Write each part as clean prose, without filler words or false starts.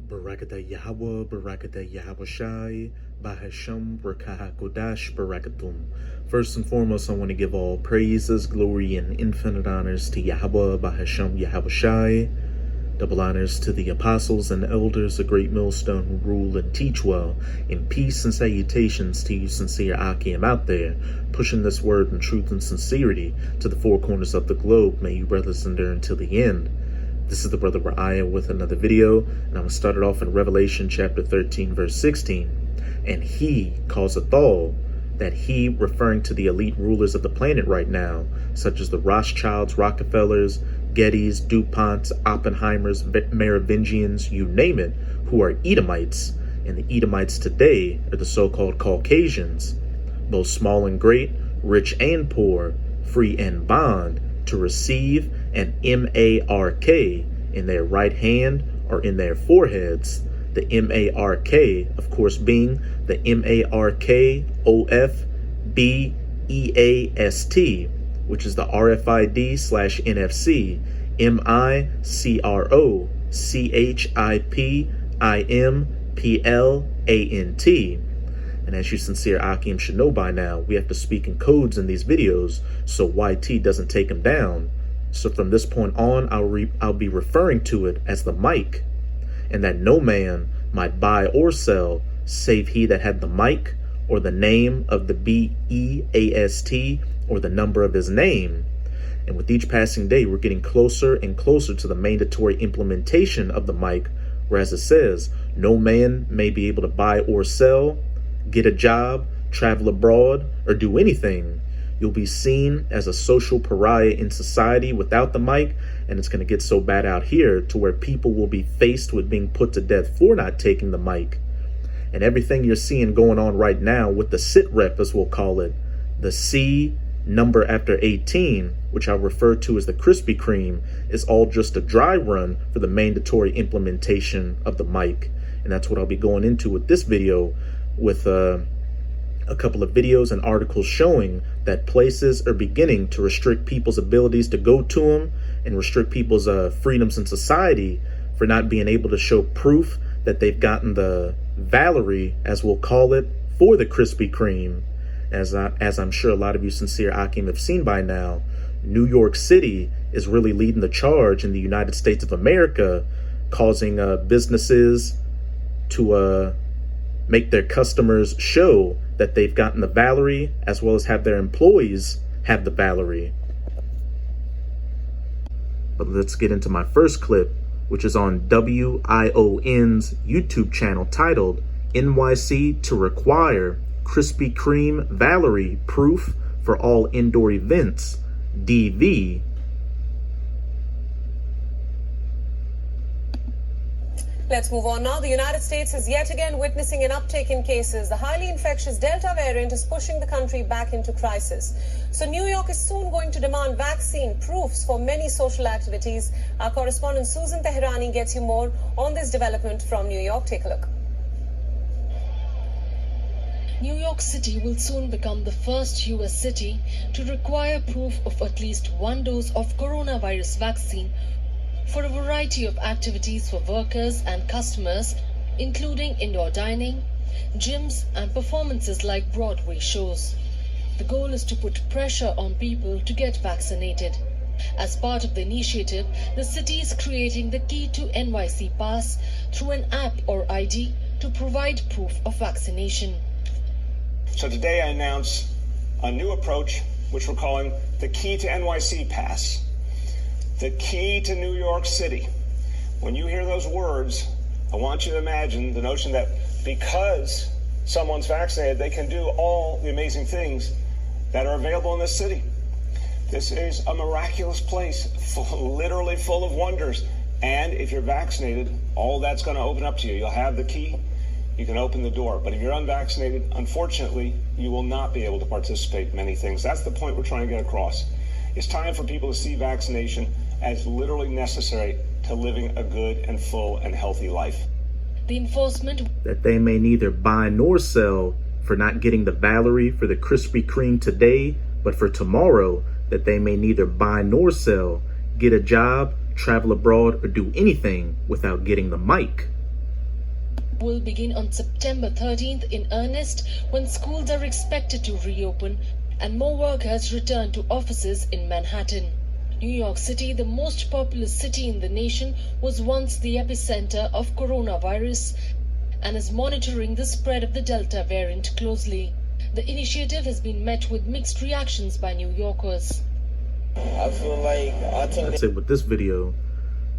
Barakata Yahweh, Barakata Yahweh Shai, Bahasham, Rakaha Kodash, Barakatum. First and foremost, I want to give all praises, glory, and infinite honors to Yahweh, Bahasham, Yahweh Shai. Double honors to the apostles and elders, a great millstone who rule and teach well. In peace and salutations to you sincere Akim out there, pushing this word in truth and sincerity to the four corners of the globe. May you brothers endure until the end. This is the Brother Ra'aya with another video, and I'm going to start it off in Revelation chapter 13, verse 16. And he causeth all, that he referring to the elite rulers of the planet right now, such as the Rothschilds, Rockefellers, Gettys, DuPonts, Oppenheimers, Merovingians, you name it, who are Edomites. And the Edomites today are the so-called Caucasians, both small and great, rich and poor, free and bond, to receive an M-A-R-K in their right hand or in their foreheads. The M-A-R-K, of course, being the M-A-R-K-O-F-B-E-A-S-T, which is the RFID/NFC, MICROCHIPIMPLANT. And as you sincere Akim should know by now, we have to speak in codes in these videos so YT doesn't take them down. So from this point on, I'll be referring to it as the mic, and that no man might buy or sell save he that had the mic, or the name of the BEAST, or the number of his name. And with each passing day, we're getting closer and closer to the mandatory implementation of the mic, whereas it says, no man may be able to buy or sell, get a job, travel abroad, or do anything. You'll be seen as a social pariah in society without the mic, and it's going to get so bad out here to where people will be faced with being put to death for not taking the mic. And everything you're seeing going on right now with the sit rep, as we'll call it, the C number after 18, which I'll refer to as the Krispy Kreme, is all just a dry run for the mandatory implementation of the mic. And that's what I'll be going into with this video, with a couple of videos and articles showing that places are beginning to restrict people's abilities to go to them and restrict people's freedoms in society for not being able to show proof that they've gotten the Valerie, as we'll call it, for the Krispy Kreme. As I'm sure a lot of you sincere Akim have seen by now, New York City is really leading the charge in the United States of America, causing businesses to make their customers show that they've gotten the Valerie, as well as have their employees have the Valerie. But let's get into my first clip, which is on WION's YouTube channel titled NYC to require Krispy Kreme Valerie proof for all indoor events, DV. Let's move on now. The United States is yet again witnessing an uptick in cases. The highly infectious Delta variant is pushing the country back into crisis. So New York is soon going to demand vaccine proofs for many social activities. Our correspondent Susan Teherani gets you more on this development from New York. Take a look. New York City will soon become the first U.S. city to require proof of at least one dose of coronavirus vaccine for a variety of activities for workers and customers, including indoor dining, gyms, and performances like Broadway shows. The goal is to put pressure on people to get vaccinated. As part of the initiative, the city is creating the Key to NYC Pass through an app or ID to provide proof of vaccination. So today I announce a new approach, which we're calling the Key to NYC Pass. The key to New York City. When you hear those words, I want you to imagine the notion that because someone's vaccinated, they can do all the amazing things that are available in this city. This is a miraculous place, literally full of wonders. And if you're vaccinated, all that's going to open up to you. You'll have the key, you can open the door. But if you're unvaccinated, unfortunately, you will not be able to participate in many things. That's the point we're trying to get across. It's time for people to see vaccination as literally necessary to living a good and full and healthy life. The enforcement that they may neither buy nor sell for not getting the Valerie for the Krispy Kreme today, but for tomorrow, that they may neither buy nor sell, get a job, travel abroad, or do anything without getting the mic. will begin on September 13th in earnest, when schools are expected to reopen and more workers return to offices in Manhattan. New York City, the most populous city in the nation, was once the epicenter of coronavirus and is monitoring the spread of the Delta variant closely. The initiative has been met with mixed reactions by New Yorkers. I feel like That's it with this video.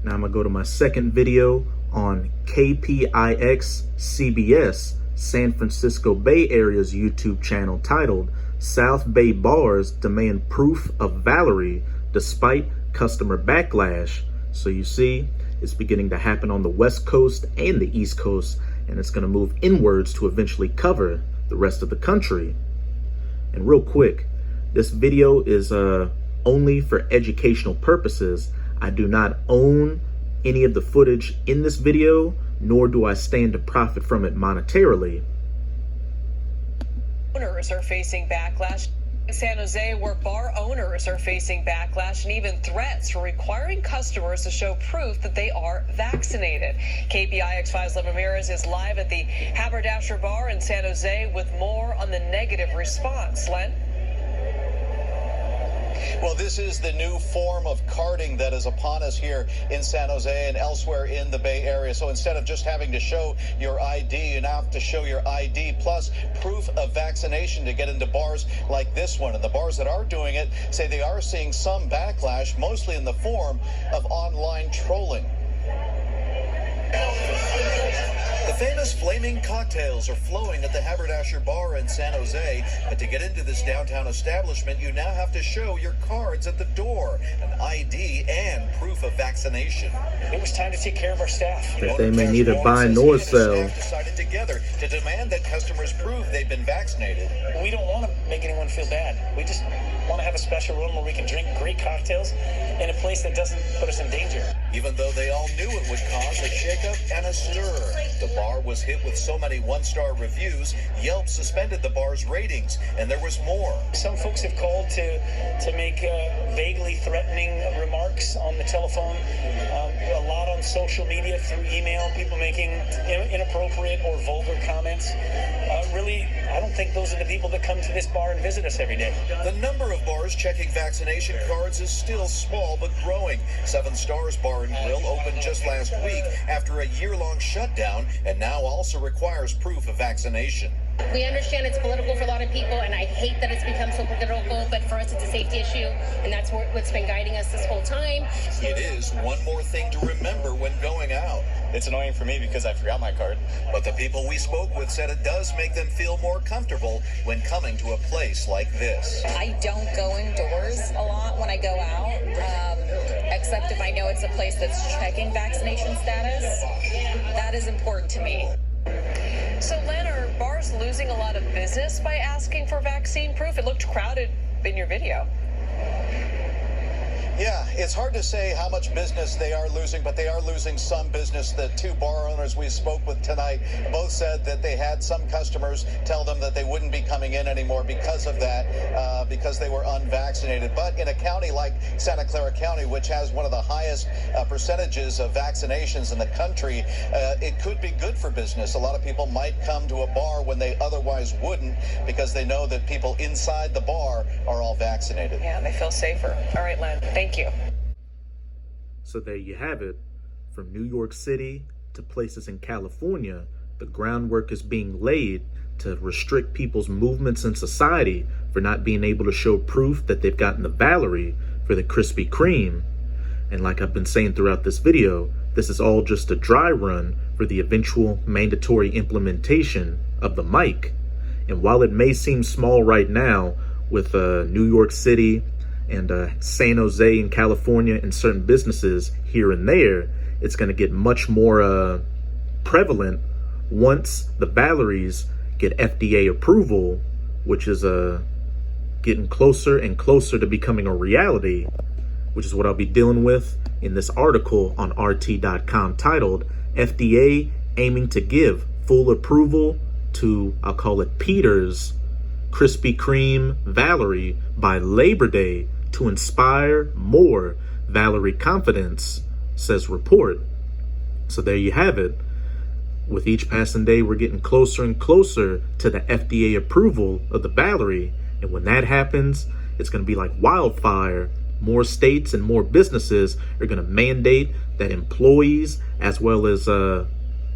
Now I'm gonna go to my second video on KPIX CBS, San Francisco Bay Area's YouTube channel, titled "South Bay Bars Demand Proof of Valerie Despite Customer Backlash." So you see, it's beginning to happen on the West Coast and the East Coast, and it's gonna move inwards to eventually cover the rest of the country. And real quick, this video is only for educational purposes. I do not own any of the footage in this video, nor do I stand to profit from it monetarily. Owners are facing backlash. In San Jose, where bar owners are facing backlash and even threats for requiring customers to show proof that they are vaccinated. KPIX5's Len Ramirez is live at the Haberdasher Bar in San Jose with more on the negative response. Len? Well, this is the new form of carding that is upon us here in San Jose and elsewhere in the Bay Area. So instead of just having to show your ID, you now have to show your ID plus proof of vaccination to get into bars like this one. And the bars that are doing it say they are seeing some backlash, mostly in the form of online trolling. The famous flaming cocktails are flowing at the Haberdasher Bar in San Jose, but to get into this downtown establishment, you now have to show your cards at the door, an ID and proof of vaccination. it was time to take care of our staff. That they may neither buy nor sell. Staff decided together to demand that customers prove they've been vaccinated. We don't want to make anyone feel bad. We just want to have a special room where we can drink great cocktails in a place that doesn't put us in danger. Even though they all knew it would cause a shakeup and a stir. The bar was hit with so many one-star reviews, Yelp suspended the bar's ratings, and there was more. Some folks have called to make vaguely threatening remarks on the telephone. A lot on social media, through email, people making inappropriate or vulgar comments. Really, I don't think those are the people that come to this bar and visit us every day. The number of bars checking vaccination cards is still small but growing. 7 Stars Bar and Grill opened just last week after a year-long shutdown and now also requires proof of vaccination. We understand it's political for a lot of people, and I hate that it's become so political, but for us it's a safety issue, and that's what's been guiding us this whole time. It is one more thing to remember when going out. It's annoying for me because I forgot my card. But the people we spoke with said it does make them feel more comfortable when coming to a place like this. I don't go indoors a lot when I go out, except if I know it's a place that's checking vaccination status. That is important to me. So, Len, are bars losing a lot of business by asking for vaccine proof? It looked crowded in your video. Yeah, it's hard to say how much business they are losing, but they are losing some business. The 2 bar owners we spoke with tonight both said that they had some customers tell them that they wouldn't be coming in anymore because of that, because they were unvaccinated. But in a county like Santa Clara County, which has one of the highest percentages of vaccinations in the country, it could be good for business. A lot of people might come to a bar when they otherwise wouldn't because they know that people inside the bar are all vaccinated. Yeah, they feel safer. All right, Len, thank you. So there you have it. From New York City to places in California, the groundwork is being laid to restrict people's movements in society for not being able to show proof that they've gotten the Valerie for the Krispy Kreme. And like I've been saying throughout this video, this is all just a dry run for the eventual mandatory implementation of the mic. And while it may seem small right now with New York City and San Jose in California and certain businesses here and there, it's going to get much more prevalent once the Valeries get FDA approval, which is getting closer and closer to becoming a reality, which is what I'll be dealing with in this article on RT.com titled FDA Aiming to Give Full Approval to, I'll call it Peter's Krispy Kreme Valerie by Labor Day to inspire more Valerie confidence, says report. So there you have it. With each passing day, we're getting closer and closer to the FDA approval of the Valerie. And when that happens, it's going to be like wildfire. More states and more businesses are going to mandate that employees as well as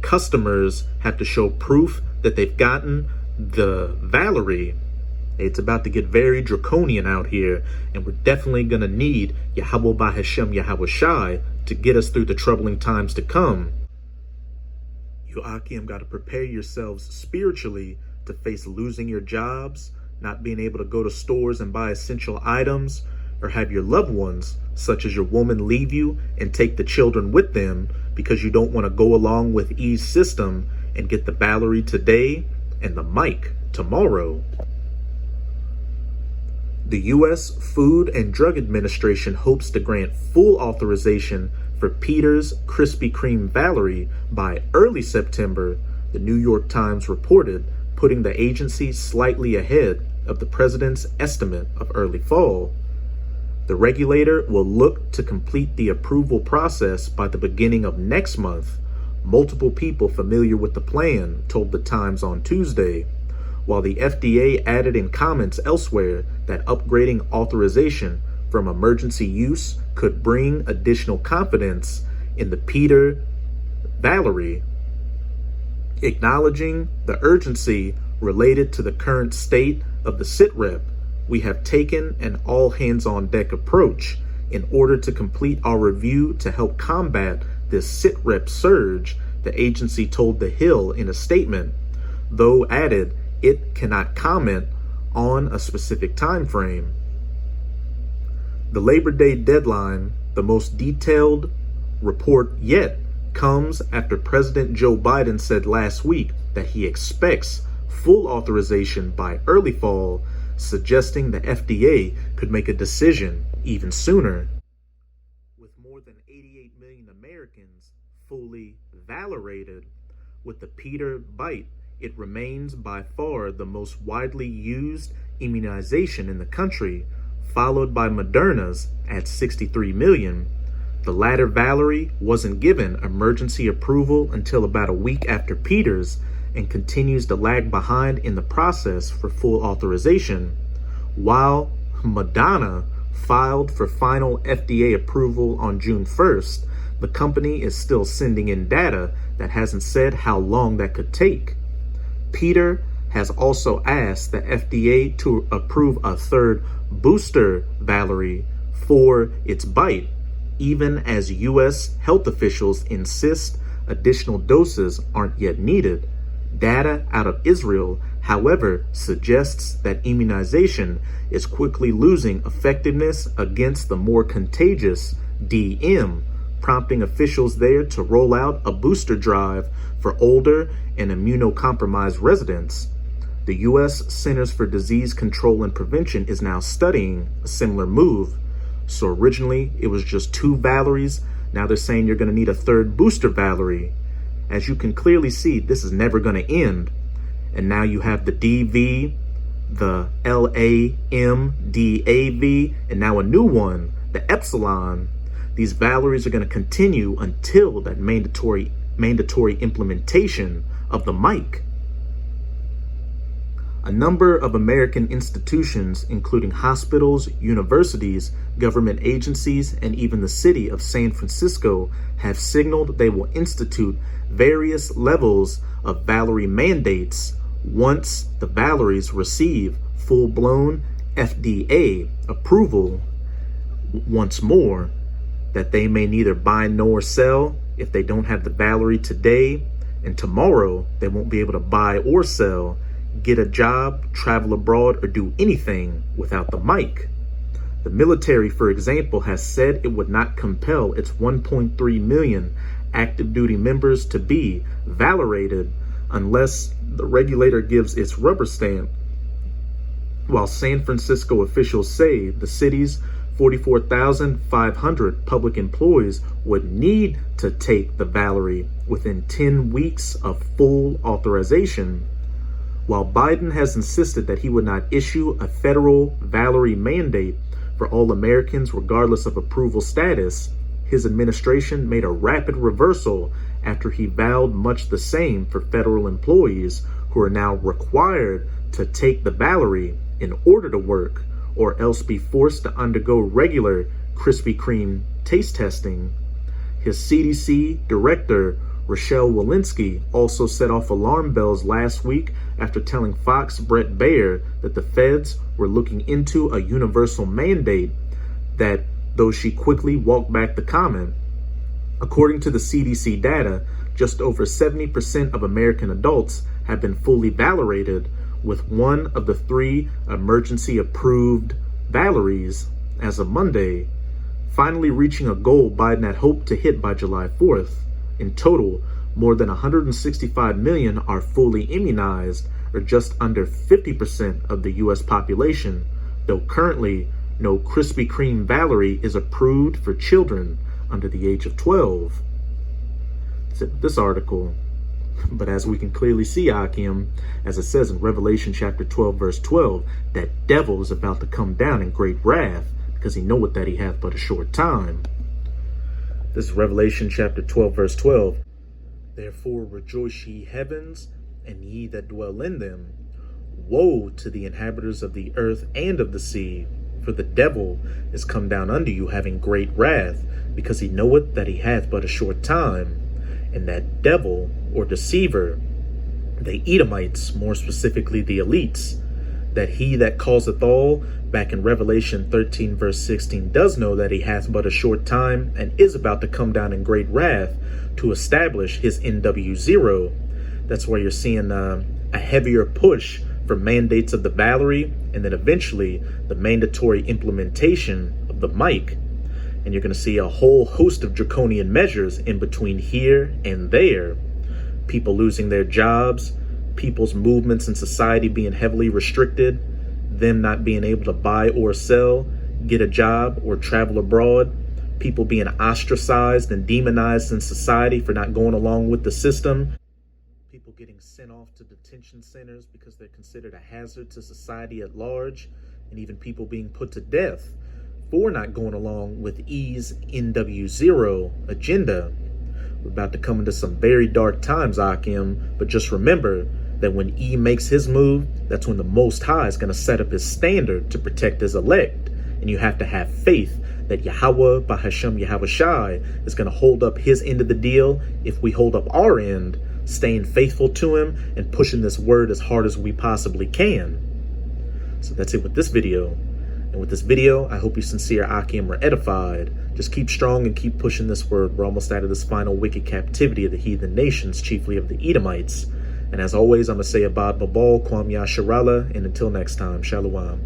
customers have to show proof that they've gotten the Valerie. It's about to get very draconian out here, and we're definitely going to need Yahweh Bahashem Yahweh Shai to get us through the troubling times to come. You Akim got to prepare yourselves spiritually to face losing your jobs, not being able to go to stores and buy essential items, or have your loved ones, such as your woman, leave you and take the children with them because you don't want to go along with E's system and get the Valerie today and the mic tomorrow. The U.S. Food and Drug Administration hopes to grant full authorization for Peter's Krispy Kreme Valerie by early September, the New York Times reported, putting the agency slightly ahead of the president's estimate of early fall. The regulator will look to complete the approval process by the beginning of next month, multiple people familiar with the plan told the Times on Tuesday, while the FDA added in comments elsewhere that upgrading authorization from emergency use could bring additional confidence in the Peter Valerie, acknowledging the urgency related to the current state of the sitrep. We have taken an all-hands-on-deck approach in order to complete our review to help combat this sitrep surge, the agency told The Hill in a statement, though added it cannot comment on a specific time frame. The Labor Day deadline, the most detailed report yet, comes after President Joe Biden said last week that he expects full authorization by early fall, suggesting the FDA could make a decision even sooner. With more than 88 million Americans fully validated with the Peter bite, it remains by far the most widely used immunization in the country, followed by Moderna's at 63 million. The latter Valerie wasn't given emergency approval until about a week after Peter's and continues to lag behind in the process for full authorization. While Moderna filed for final FDA approval on June 1st, the company is still sending in data that hasn't said how long that could take. Peter has also asked the FDA to approve a third booster Valerie for its bite, even as U.S. health officials insist additional doses aren't yet needed. Data out of Israel, however, suggests that immunization is quickly losing effectiveness against the more contagious DM, prompting officials there to roll out a booster drive for older and immunocompromised residents. The U.S. Centers for Disease Control and Prevention is now studying a similar move. So originally it was just 2 Valeries. Now they're saying you're going to need a third booster Valerie. As you can clearly see, this is never going to end. And now you have the DV, the LAMDAV, and now a new one, the Epsilon. These Valeries are going to continue until that mandatory implementation of the mic. A number of American institutions, including hospitals, universities, government agencies, and even the city of San Francisco, have signaled they will institute various levels of Valerie mandates once the Valeries receive full-blown FDA approval once more, that they may neither buy nor sell if they don't have the Valerie today, and tomorrow they won't be able to buy or sell, get a job, travel abroad, or do anything without the mic. The military, for example, has said it would not compel its 1.3 million active duty members to be validated unless the regulator gives its rubber stamp. While San Francisco officials say the city's 44,500 public employees would need to take the Valerie within 10 weeks of full authorization. While Biden has insisted that he would not issue a federal Valerie mandate for all Americans regardless of approval status, his administration made a rapid reversal after he vowed much the same for federal employees who are now required to take the Valerie in order to work, or else be forced to undergo regular Krispy Kreme taste testing. His CDC director, Rochelle Walensky, also set off alarm bells last week after telling Fox Brett Baier that the feds were looking into a universal mandate, that though she quickly walked back the comment. According to the CDC data, just over 70% of American adults have been fully validated with one of the 3 emergency-approved Valeries as of Monday, finally reaching a goal Biden had hoped to hit by July 4th. In total, more than 165 million are fully immunized, or just under 50% of the U.S. population, though currently no Krispy Kreme Valerie is approved for children under the age of 12. That's this article. But as we can clearly see, Akim, as it says in Revelation chapter 12, verse 12, that devil is about to come down in great wrath, because he knoweth that he hath but a short time. This is Revelation chapter 12, verse 12. Therefore rejoice ye heavens, and ye that dwell in them. Woe to the inhabitants of the earth and of the sea, for the devil is come down unto you having great wrath, because he knoweth that he hath but a short time. And that devil, or deceiver, the Edomites, more specifically the elites, that he that causeth all, back in Revelation 13, verse 16, does know that he hath but a short time and is about to come down in great wrath to establish his NW0. That's where you're seeing a heavier push for mandates of the Valerie, and then eventually the mandatory implementation of the Mike. And you're going to see a whole host of draconian measures in between here and there. People losing their jobs, people's movements in society being heavily restricted, them not being able to buy or sell, get a job, or travel abroad, people being ostracized and demonized in society for not going along with the system, people getting sent off to detention centers because they're considered a hazard to society at large, and even people being put to death for not going along with E's NW0 agenda. We're about to come into some very dark times, Akim, but just remember that when E makes his move, that's when the Most High is going to set up his standard to protect his elect. And you have to have faith that Yahweh, Bahashem Yahweh Shai, is going to hold up his end of the deal if we hold up our end, staying faithful to him and pushing this word as hard as we possibly can. So that's it with this video. And with this video, I hope you sincere Akim are edified. Just keep strong and keep pushing this word. We're almost out of this final wicked captivity of the heathen nations, chiefly of the Edomites. And as always, I'm going to say Abad Babal, Kwam Yasharala, and until next time, Shalom.